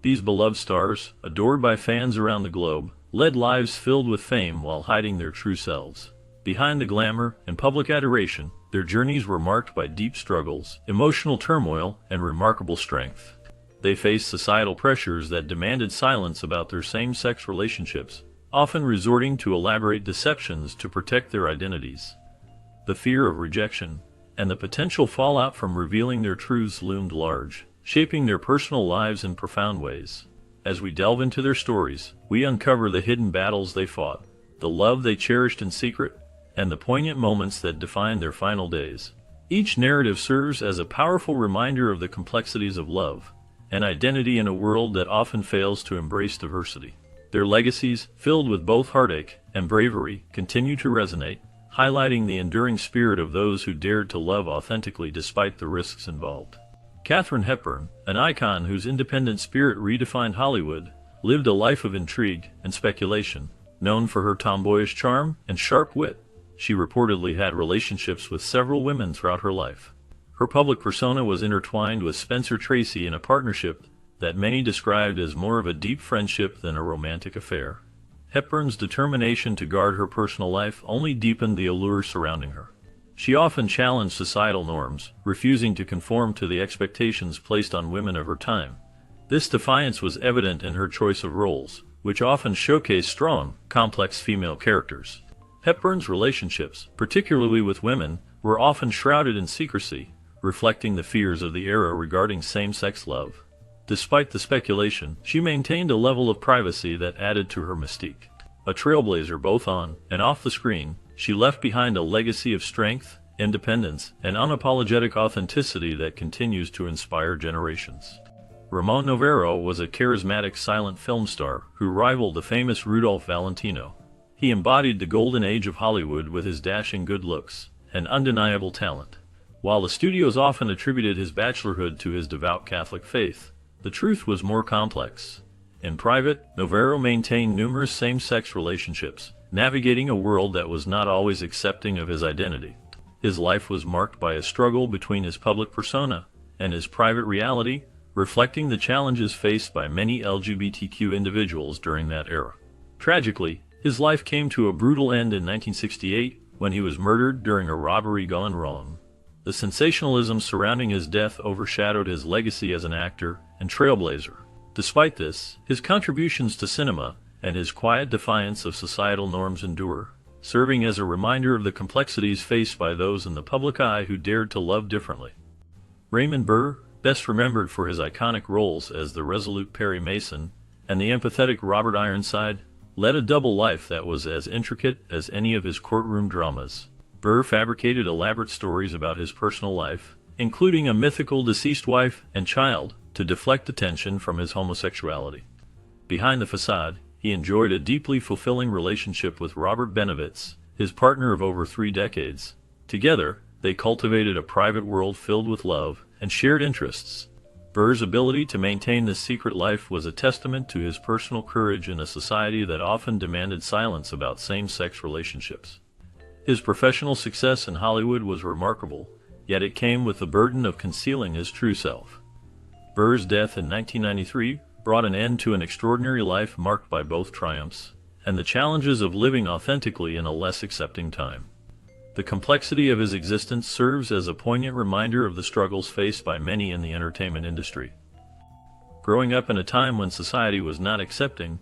These beloved stars, adored by fans around the globe, led lives filled with fame while hiding their true selves. Behind the glamour and public adoration, their journeys were marked by deep struggles, emotional turmoil, and remarkable strength. They faced societal pressures that demanded silence about their same-sex relationships, often resorting to elaborate deceptions to protect their identities. The fear of rejection and the potential fallout from revealing their truths loomed large, shaping their personal lives in profound ways. As we delve into their stories, we uncover the hidden battles they fought, the love they cherished in secret, and the poignant moments that defined their final days. Each narrative serves as a powerful reminder of the complexities of love and identity in a world that often fails to embrace diversity. Their legacies, filled with both heartache and bravery, continue to resonate, highlighting the enduring spirit of those who dared to love authentically despite the risks involved. Katharine Hepburn, an icon whose independent spirit redefined Hollywood, lived a life of intrigue and speculation. Known for her tomboyish charm and sharp wit, she reportedly had relationships with several women throughout her life. Her public persona was intertwined with Spencer Tracy in a partnership that many described as more of a deep friendship than a romantic affair. Hepburn's determination to guard her personal life only deepened the allure surrounding her. She often challenged societal norms, refusing to conform to the expectations placed on women of her time. This defiance was evident in her choice of roles, which often showcased strong, complex female characters. Hepburn's relationships, particularly with women, were often shrouded in secrecy, reflecting the fears of the era regarding same-sex love. Despite the speculation, she maintained a level of privacy that added to her mystique. A trailblazer both on and off the screen, she left behind a legacy of strength, independence, and unapologetic authenticity that continues to inspire generations. Ramon Novarro was a charismatic silent film star who rivaled the famous Rudolph Valentino. He embodied the golden age of Hollywood with his dashing good looks and undeniable talent. While the studios often attributed his bachelorhood to his devout Catholic faith, the truth was more complex. In private, Novarro maintained numerous same-sex relationships, navigating a world that was not always accepting of his identity. His life was marked by a struggle between his public persona and his private reality, reflecting the challenges faced by many LGBTQ individuals during that era. Tragically, his life came to a brutal end in 1968 when he was murdered during a robbery gone wrong. The sensationalism surrounding his death overshadowed his legacy as an actor and trailblazer. Despite this, his contributions to cinema and his quiet defiance of societal norms endure, serving as a reminder of the complexities faced by those in the public eye who dared to love differently. Raymond Burr, best remembered for his iconic roles as the resolute Perry Mason and the empathetic Robert Ironside, led a double life that was as intricate as any of his courtroom dramas. Burr fabricated elaborate stories about his personal life, including a mythical deceased wife and child, to deflect attention from his homosexuality. Behind the facade, he enjoyed a deeply fulfilling relationship with Robert Benevitz, his partner of over 3 decades. Together, they cultivated a private world filled with love and shared interests. Burr's ability to maintain this secret life was a testament to his personal courage in a society that often demanded silence about same-sex relationships. His professional success in Hollywood was remarkable, yet it came with the burden of concealing his true self. Burr's death in 1993 brought an end to an extraordinary life marked by both triumphs and the challenges of living authentically in a less accepting time. The complexity of his existence serves as a poignant reminder of the struggles faced by many in the entertainment industry. Growing up in a time when society was not accepting,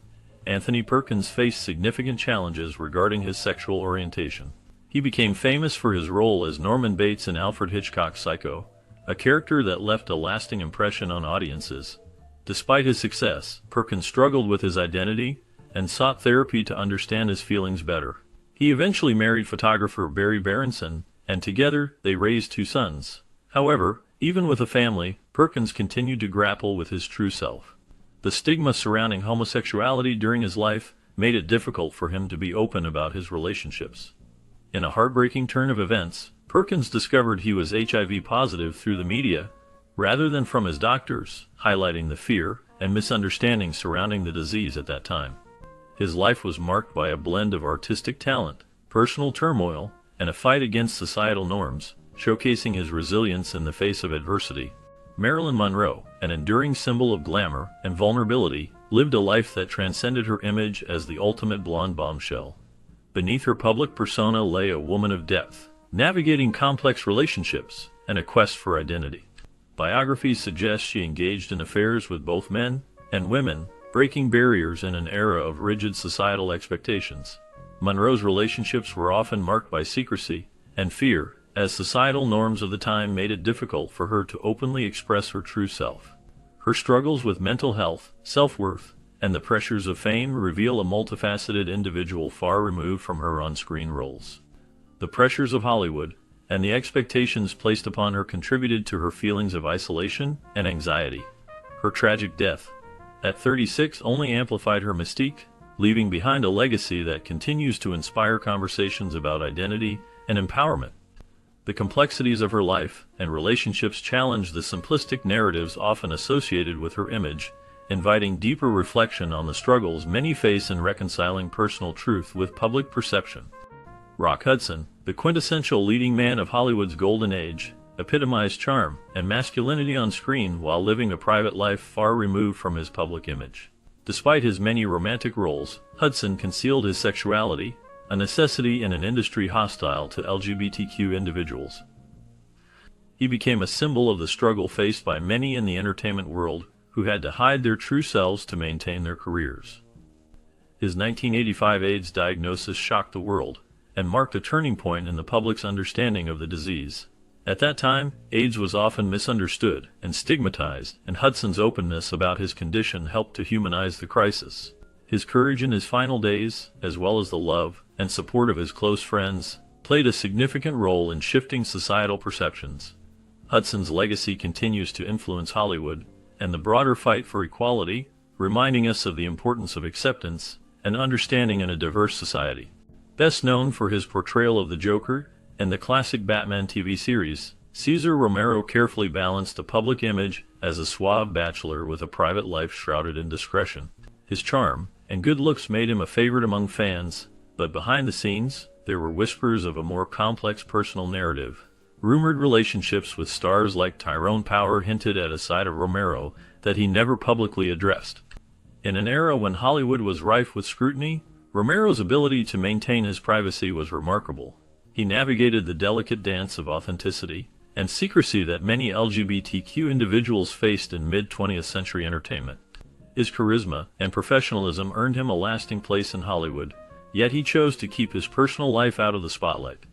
Anthony Perkins faced significant challenges regarding his sexual orientation. He became famous for his role as Norman Bates in Alfred Hitchcock's Psycho, a character that left a lasting impression on audiences. Despite his success, Perkins struggled with his identity and sought therapy to understand his feelings better. He eventually married photographer Barry Berenson, and together they raised 2 sons. However, even with a family, Perkins continued to grapple with his true self. The stigma surrounding homosexuality during his life made it difficult for him to be open about his relationships. In a heartbreaking turn of events, Perkins discovered he was HIV positive through the media, rather than from his doctors, highlighting the fear and misunderstanding surrounding the disease at that time. His life was marked by a blend of artistic talent, personal turmoil, and a fight against societal norms, showcasing his resilience in the face of adversity. Marilyn Monroe, an enduring symbol of glamour and vulnerability, lived a life that transcended her image as the ultimate blonde bombshell. Beneath her public persona lay a woman of depth, navigating complex relationships and a quest for identity. Biographies suggest she engaged in affairs with both men and women, breaking barriers in an era of rigid societal expectations. Monroe's relationships were often marked by secrecy and fear, as societal norms of the time made it difficult for her to openly express her true self. Her struggles with mental health, self-worth, and the pressures of fame reveal a multifaceted individual far removed from her on-screen roles. The pressures of Hollywood and the expectations placed upon her contributed to her feelings of isolation and anxiety. Her tragic death at 36 only amplified her mystique, leaving behind a legacy that continues to inspire conversations about identity and empowerment. The complexities of her life and relationships challenge the simplistic narratives often associated with her image, inviting deeper reflection on the struggles many face in reconciling personal truth with public perception. Rock Hudson, the quintessential leading man of Hollywood's golden age, epitomized charm and masculinity on screen while living a private life far removed from his public image. Despite his many romantic roles, Hudson concealed his sexuality, a necessity in an industry hostile to LGBTQ individuals. He became a symbol of the struggle faced by many in the entertainment world who had to hide their true selves to maintain their careers. His 1985 AIDS diagnosis shocked the world and marked a turning point in the public's understanding of the disease. At that time, AIDS was often misunderstood and stigmatized, and Hudson's openness about his condition helped to humanize the crisis. His courage in his final days, as well as the love and support of his close friends, played a significant role in shifting societal perceptions. Hudson's legacy continues to influence Hollywood and the broader fight for equality, reminding us of the importance of acceptance and understanding in a diverse society. Best known for his portrayal of the Joker and the classic Batman TV series, Cesar Romero carefully balanced a public image as a suave bachelor with a private life shrouded in discretion. His charm and good looks made him a favorite among fans, but behind the scenes, there were whispers of a more complex personal narrative. Rumored relationships with stars like Tyrone Power hinted at a side of Romero that he never publicly addressed. In an era when Hollywood was rife with scrutiny, Romero's ability to maintain his privacy was remarkable. He navigated the delicate dance of authenticity and secrecy that many LGBTQ individuals faced in mid-20th century entertainment. His charisma and professionalism earned him a lasting place in Hollywood, yet he chose to keep his personal life out of the spotlight.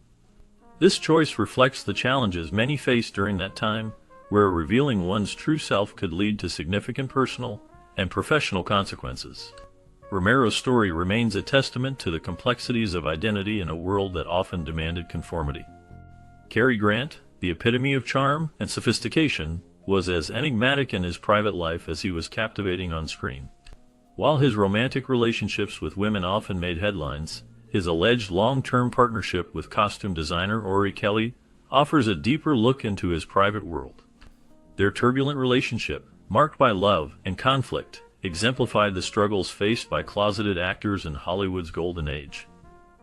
This choice reflects the challenges many faced during that time, where revealing one's true self could lead to significant personal and professional consequences. Romero's story remains a testament to the complexities of identity in a world that often demanded conformity. Cary Grant, the epitome of charm and sophistication, was as enigmatic in his private life as he was captivating on screen. While his romantic relationships with women often made headlines, his alleged long-term partnership with costume designer Ori Kelly offers a deeper look into his private world. Their turbulent relationship, marked by love and conflict, exemplified the struggles faced by closeted actors in Hollywood's golden age.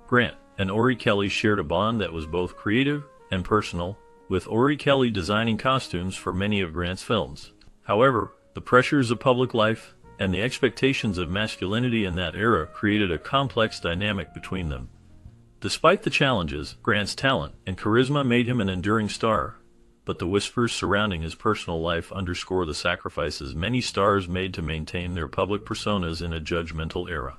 Grant and Ori Kelly shared a bond that was both creative and personal, with Ori Kelly designing costumes for many of Grant's films. However, the pressures of public life and the expectations of masculinity in that era created a complex dynamic between them. Despite the challenges, Grant's talent and charisma made him an enduring star, but the whispers surrounding his personal life underscore the sacrifices many stars made to maintain their public personas in a judgmental era.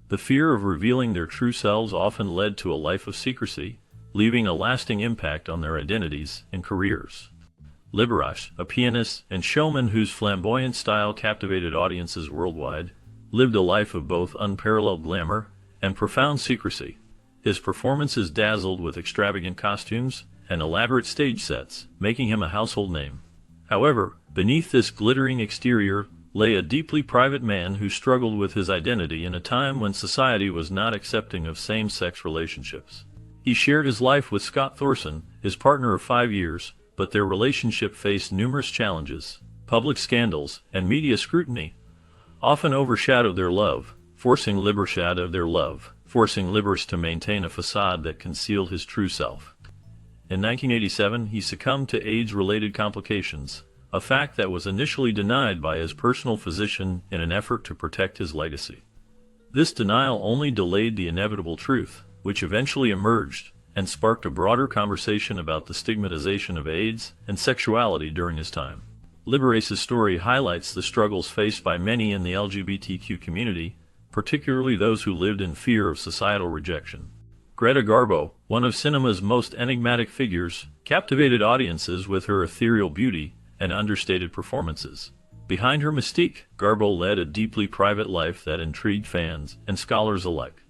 The fear of revealing their true selves often led to a life of secrecy, leaving a lasting impact on their identities and careers. Liberace, a pianist and showman whose flamboyant style captivated audiences worldwide, lived a life of both unparalleled glamour and profound secrecy. His performances dazzled with extravagant costumes and elaborate stage sets, making him a household name. However, beneath this glittering exterior lay a deeply private man who struggled with his identity in a time when society was not accepting of same-sex relationships. He shared his life with Scott Thorson, his partner of 5 years, but their relationship faced numerous challenges. Public scandals and media scrutiny often overshadowed their love, forcing Liberace to maintain a facade that concealed his true self. In 1987, he succumbed to AIDS-related complications, a fact that was initially denied by his personal physician in an effort to protect his legacy. This denial only delayed the inevitable truth, which eventually emerged and sparked a broader conversation about the stigmatization of AIDS and sexuality during his time. Liberace's story highlights the struggles faced by many in the LGBTQ community, particularly those who lived in fear of societal rejection. Greta Garbo, one of cinema's most enigmatic figures, captivated audiences with her ethereal beauty and understated performances. Behind her mystique, Garbo led a deeply private life that intrigued fans and scholars alike.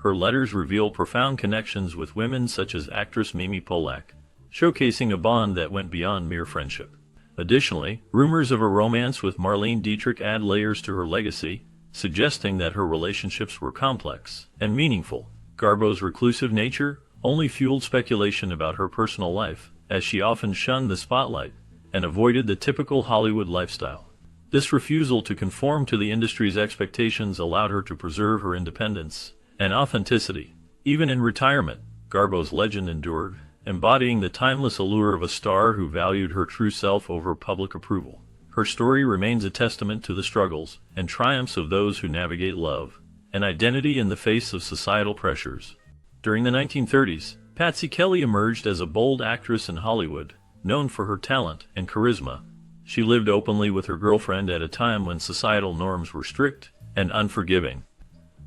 Her letters reveal profound connections with women such as actress Mimi Polak, showcasing a bond that went beyond mere friendship. Additionally, rumors of a romance with Marlene Dietrich add layers to her legacy, suggesting that her relationships were complex and meaningful. Garbo's reclusive nature only fueled speculation about her personal life, as she often shunned the spotlight and avoided the typical Hollywood lifestyle. This refusal to conform to the industry's expectations allowed her to preserve her independence and authenticity. Even in retirement, Garbo's legend endured, embodying the timeless allure of a star who valued her true self over public approval. Her story remains a testament to the struggles and triumphs of those who navigate love and identity in the face of societal pressures. During the 1930s, Patsy Kelly emerged as a bold actress in Hollywood, known for her talent and charisma. She lived openly with her girlfriend at a time when societal norms were strict and unforgiving.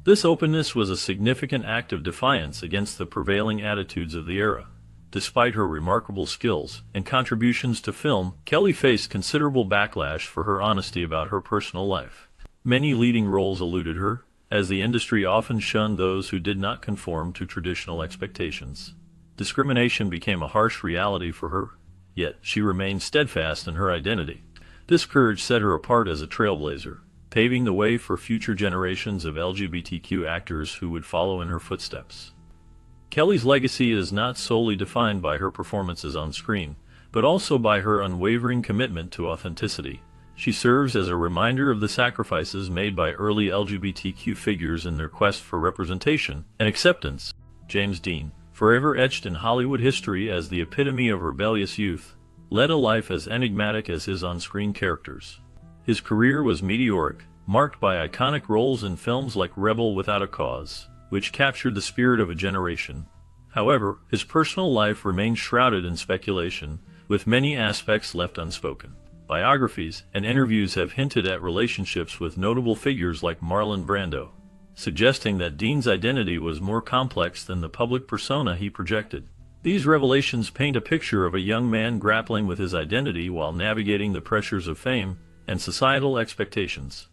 This openness was a significant act of defiance against the prevailing attitudes of the era. Despite her remarkable skills and contributions to film, Kelly faced considerable backlash for her honesty about her personal life. Many leading roles eluded her, as the industry often shunned those who did not conform to traditional expectations. Discrimination became a harsh reality for her, yet she remained steadfast in her identity. This courage set her apart as a trailblazer, paving the way for future generations of LGBTQ actors who would follow in her footsteps. Kelly's legacy is not solely defined by her performances on screen, but also by her unwavering commitment to authenticity. She serves as a reminder of the sacrifices made by early LGBTQ figures in their quest for representation and acceptance. James Dean, forever etched in Hollywood history as the epitome of rebellious youth, led a life as enigmatic as his on-screen characters. His career was meteoric, marked by iconic roles in films like Rebel Without a Cause, which captured the spirit of a generation. However, his personal life remained shrouded in speculation, with many aspects left unspoken. Biographies and interviews have hinted at relationships with notable figures like Marlon Brando, suggesting that Dean's identity was more complex than the public persona he projected. These revelations paint a picture of a young man grappling with his identity while navigating the pressures of fame and societal expectations.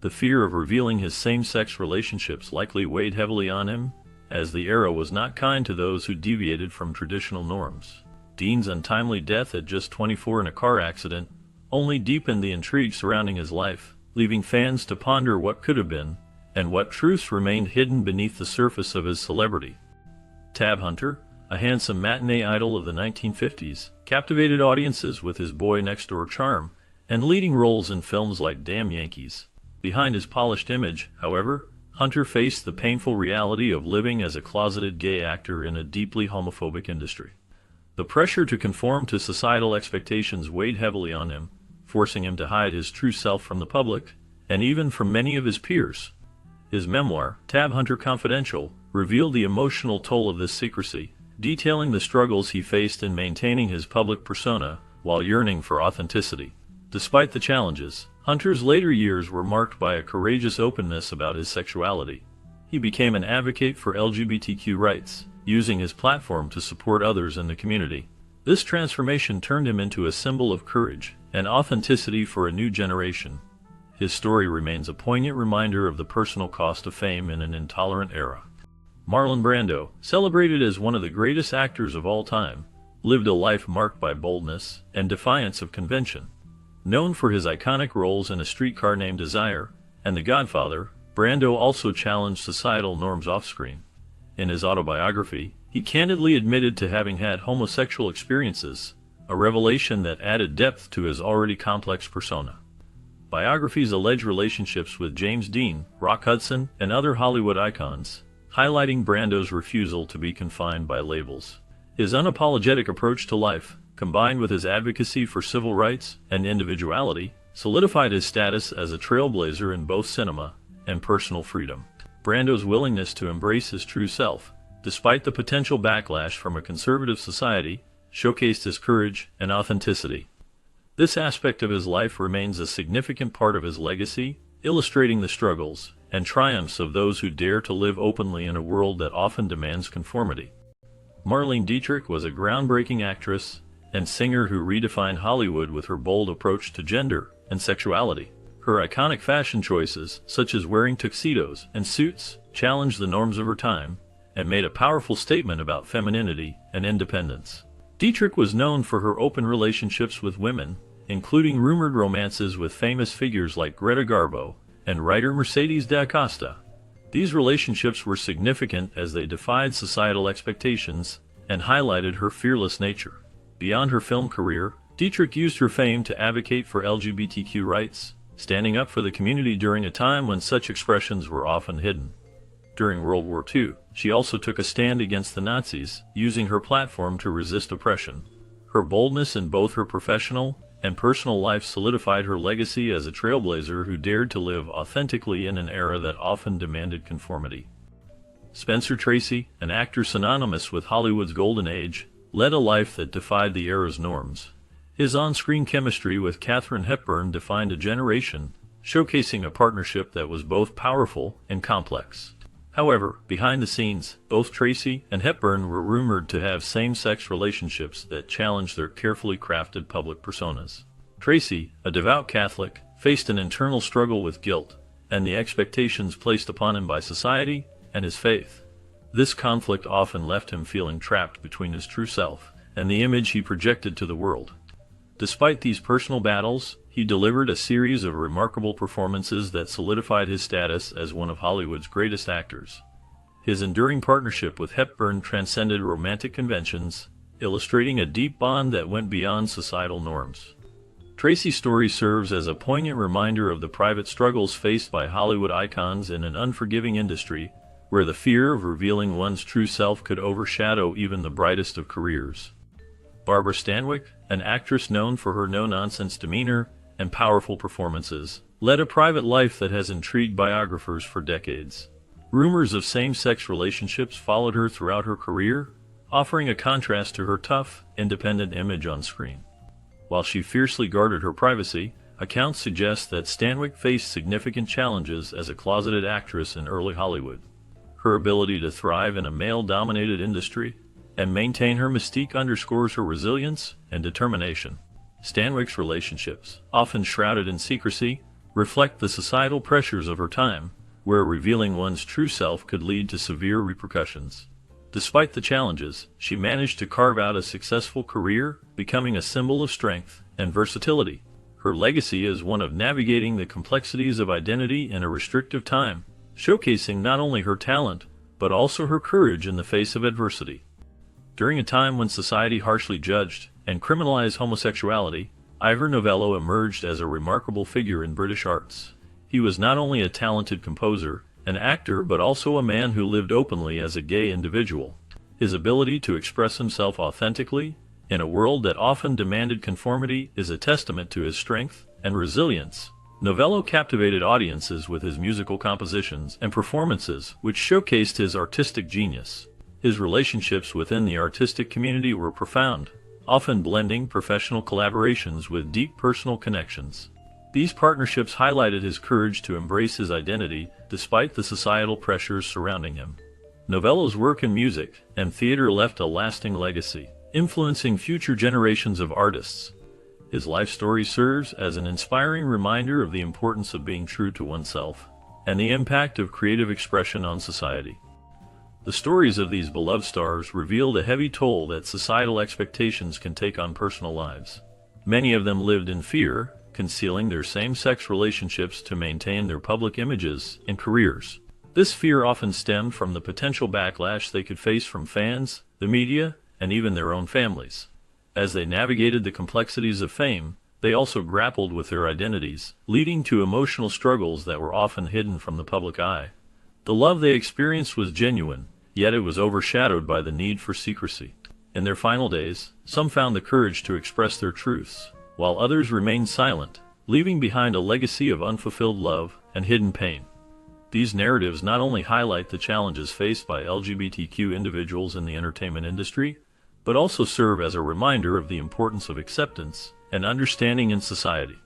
The fear of revealing his same-sex relationships likely weighed heavily on him, as the era was not kind to those who deviated from traditional norms. Dean's untimely death at just 24 in a car accident only deepened the intrigue surrounding his life, leaving fans to ponder what could have been and what truths remained hidden beneath the surface of his celebrity. Tab Hunter, a handsome matinee idol of the 1950s, captivated audiences with his boy-next-door charm and leading roles in films like Damn Yankees. Behind his polished image, however, Hunter faced the painful reality of living as a closeted gay actor in a deeply homophobic industry. The pressure to conform to societal expectations weighed heavily on him, forcing him to hide his true self from the public, and even from many of his peers. His memoir, Tab Hunter Confidential, revealed the emotional toll of this secrecy, detailing the struggles he faced in maintaining his public persona while yearning for authenticity. Despite the challenges, Hunter's later years were marked by a courageous openness about his sexuality. He became an advocate for LGBTQ rights, using his platform to support others in the community. This transformation turned him into a symbol of courage and authenticity for a new generation. His story remains a poignant reminder of the personal cost of fame in an intolerant era. Marlon Brando, celebrated as one of the greatest actors of all time, lived a life marked by boldness and defiance of convention. Known for his iconic roles in A Streetcar Named Desire and The Godfather, Brando also challenged societal norms off-screen. In his autobiography, he candidly admitted to having had homosexual experiences, a revelation that added depth to his already complex persona. Biographies allege relationships with James Dean, Rock Hudson, and other Hollywood icons, highlighting Brando's refusal to be confined by labels. His unapologetic approach to life, combined with his advocacy for civil rights and individuality, solidified his status as a trailblazer in both cinema and personal freedom. Brando's willingness to embrace his true self, despite the potential backlash from a conservative society, showcased his courage and authenticity. This aspect of his life remains a significant part of his legacy, illustrating the struggles and triumphs of those who dare to live openly in a world that often demands conformity. Marlene Dietrich was a groundbreaking actress and singer who redefined Hollywood with her bold approach to gender and sexuality. Her iconic fashion choices, such as wearing tuxedos and suits, challenged the norms of her time and made a powerful statement about femininity and independence. Dietrich was known for her open relationships with women, including rumored romances with famous figures like Greta Garbo and writer Mercedes da Costa. These relationships were significant as they defied societal expectations and highlighted her fearless nature. Beyond her film career, Dietrich used her fame to advocate for LGBTQ rights, standing up for the community during a time when such expressions were often hidden. During World War II, she also took a stand against the Nazis, using her platform to resist oppression. Her boldness in both her professional and personal life solidified her legacy as a trailblazer who dared to live authentically in an era that often demanded conformity. Spencer Tracy, an actor synonymous with Hollywood's golden age, led a life that defied the era's norms. His on-screen chemistry with Katharine Hepburn defined a generation, showcasing a partnership that was both powerful and complex. However, behind the scenes, both Tracy and Hepburn were rumored to have same-sex relationships that challenged their carefully crafted public personas. Tracy, a devout Catholic, faced an internal struggle with guilt and the expectations placed upon him by society and his faith. This conflict often left him feeling trapped between his true self and the image he projected to the world. Despite these personal battles, he delivered a series of remarkable performances that solidified his status as one of Hollywood's greatest actors. His enduring partnership with Hepburn transcended romantic conventions, illustrating a deep bond that went beyond societal norms. Tracy's story serves as a poignant reminder of the private struggles faced by Hollywood icons in an unforgiving industry, where the fear of revealing one's true self could overshadow even the brightest of careers. Barbara Stanwyck, an actress known for her no-nonsense demeanor and powerful performances, led a private life that has intrigued biographers for decades. Rumors of same-sex relationships followed her throughout her career, offering a contrast to her tough, independent image on screen. While she fiercely guarded her privacy, accounts suggest that Stanwyck faced significant challenges as a closeted actress in early Hollywood. Her ability to thrive in a male-dominated industry and maintain her mystique underscores her resilience and determination. Stanwyck's relationships, often shrouded in secrecy, reflect the societal pressures of her time, where revealing one's true self could lead to severe repercussions. Despite the challenges, she managed to carve out a successful career, becoming a symbol of strength and versatility. Her legacy is one of navigating the complexities of identity in a restrictive time, showcasing not only her talent, but also her courage in the face of adversity. During a time when society harshly judged and criminalized homosexuality, Ivor Novello emerged as a remarkable figure in British arts. He was not only a talented composer and actor but also a man who lived openly as a gay individual. His ability to express himself authentically in a world that often demanded conformity is a testament to his strength and resilience. Novello captivated audiences with his musical compositions and performances, which showcased his artistic genius. His relationships within the artistic community were profound, often blending professional collaborations with deep personal connections. These partnerships highlighted his courage to embrace his identity despite the societal pressures surrounding him. Novello's work in music and theater left a lasting legacy, influencing future generations of artists. His life story serves as an inspiring reminder of the importance of being true to oneself and the impact of creative expression on society. The stories of these beloved stars reveal the heavy toll that societal expectations can take on personal lives. Many of them lived in fear, concealing their same-sex relationships to maintain their public images and careers. This fear often stemmed from the potential backlash they could face from fans, the media, and even their own families. As they navigated the complexities of fame, they also grappled with their identities, leading to emotional struggles that were often hidden from the public eye. The love they experienced was genuine, yet it was overshadowed by the need for secrecy. In their final days, some found the courage to express their truths, while others remained silent, leaving behind a legacy of unfulfilled love and hidden pain. These narratives not only highlight the challenges faced by LGBTQ individuals in the entertainment industry, but also serve as a reminder of the importance of acceptance and understanding in society.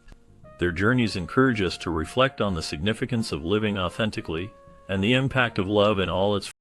Their journeys encourage us to reflect on the significance of living authentically and the impact of love in all its